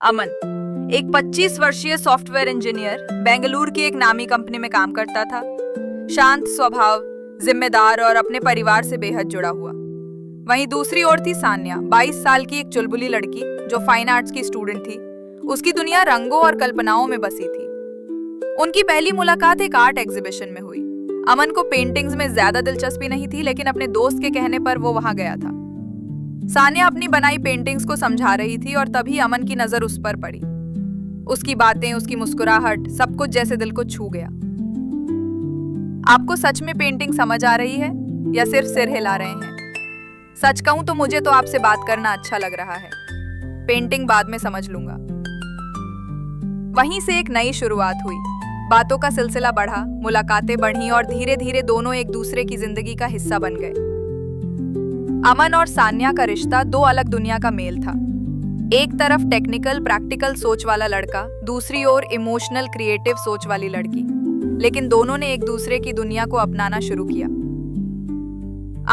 अमन एक 25 वर्षीय software engineer Bengaluru की एक नामी कंपनी में काम करता था। शांत स्वभाव, जिम्मेदार और अपने परिवार से बेहद जुड़ा हुआ। वहीं दूसरी ओर थी सान्या, 22 साल की एक चुलबुली लड़की जो फाइन आर्ट्स की स्टूडेंट थी। उसकी दुनिया रंगों और कल्पनाओं में बसी थी। उनकी पहली मुलाकात एक आर्ट एग्जीबिशन में हुई। अमन को पेंटिंग्स में ज्यादा दिलचस्पी नहीं थी, लेकिन अपने दोस्त के कहने पर वो वहां गया था। सान्या अपनी बनाई पेंटिंग्स को समझा रही थी और तभी अमन की नजर उस पर पड़ी। उसकी बातें, उसकी मुस्कुराहट, सब कुछ जैसे दिल को छू गया। आपको सच में पेंटिंग समझ आ रही है या सिर्फ सिर हिला रहे हैं? सच कहूं तो मुझे तो आपसे बात करना अच्छा लग रहा है। पेंटिंग बाद में समझ लूंगा। वहीं से एक नई शुरुआत हुई। बातों का सिलसिला बढ़ा, मुलाकातें बढ़ी और धीरे धीरे दोनों एक दूसरे की जिंदगी का हिस्सा बन गए। अमन और सान्या का रिश्ता दो अलग दुनिया का मेल था। एक तरफ टेक्निकल प्रैक्टिकल सोच वाला लड़का, दूसरी ओर इमोशनल क्रिएटिव सोच वाली लड़की। लेकिन दोनों ने एक दूसरे की दुनिया को अपनाना शुरू किया।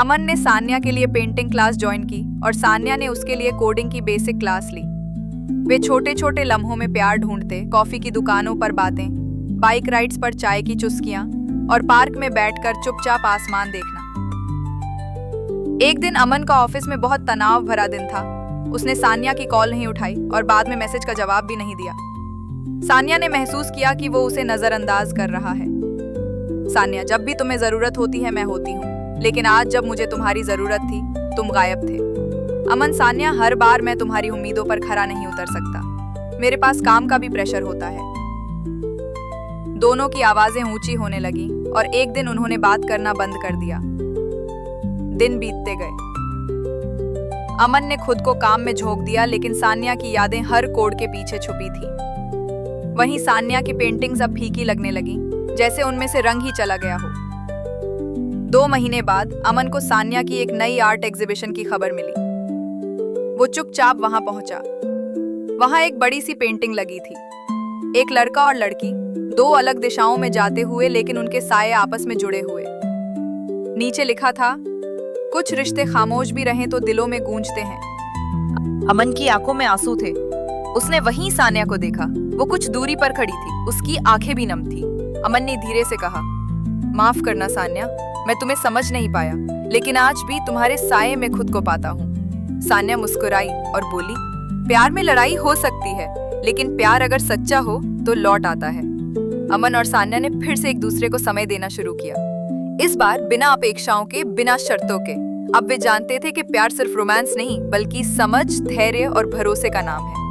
अमन ने सान्या के लिए पेंटिंग क्लास ज्वाइन की और सान्या ने उसके लिए कोडिंग की बेसिक क्लास ली। वे छोटे छोटे लम्हों में प्यार ढूंढते, कॉफी की दुकानों पर बातें, बाइक राइड्स पर चाय की चुस्कियां और पार्क में बैठकर चुपचाप आसमान देखना। एक दिन अमन का ऑफिस में बहुत तनाव भरा दिन था। उसने सान्या की कॉल नहीं उठाई और बाद में मैसेज का जवाब भी नहीं दिया। सान्या ने महसूस किया कि वो उसे नजरअंदाज कर रहा है। सान्या, जब भी तुम्हें जरूरत होती है मैं होती हूँ, लेकिन आज जब मुझे तुम्हारी जरूरत थी तुम गायब थे। अमन, सान्या, हर बार मैं तुम्हारी उम्मीदों पर खरा नहीं उतर सकता। मेरे पास काम का भी प्रेशर होता है। दोनों की आवाजें ऊंची होने लगी और एक दिन उन्होंने बात करना बंद कर दिया। दिन बीतते गए। अमन ने खुद को काम में झोंक दिया, लेकिन सान्या की यादें हर कोड के पीछे छुपी थी। वहीं सान्या की पेंटिंग्स अब फीकी लगने लगी, जैसे उनमें से रंग ही चला गया हो। 2 महीने बाद अमन को सान्या की एक नई आर्ट एग्जीबिशन की खबर मिली। वो चुपचाप वहां पहुंचा। वहां एक बड़ी सी पेंटिंग लगी थी। एक लड़का और लड़की, 2 अलग दिशाओं में जाते हुए, लेकिन उनके साये आपस में जुड़े हुए। नीचे लिखा था, कुछ रिश्ते खामोश भी रहें तो दिलों में गूंजते हैं। अमन की आंखों में आंसू थे। उसने वहीं सान्या को देखा। वो कुछ दूरी पर खड़ी थी, उसकी आंखें भी नम थी। अमन ने धीरे से कहा, माफ करना सान्या, मैं तुम्हें समझ नहीं पाया, लेकिन आज भी तुम्हारे साये में खुद को पाता हूँ। सान्या मुस्कुराई और बोली, प्यार में लड़ाई हो सकती है, लेकिन प्यार अगर सच्चा हो तो लौट आता है। अमन और सान्या ने फिर से एक दूसरे को समय देना शुरू किया। इस बार बिना अपेक्षाओं के, बिना शर्तों के। अब वे जानते थे कि प्यार सिर्फ रोमांस नहीं, बल्कि समझ, धैर्य और भरोसे का नाम है।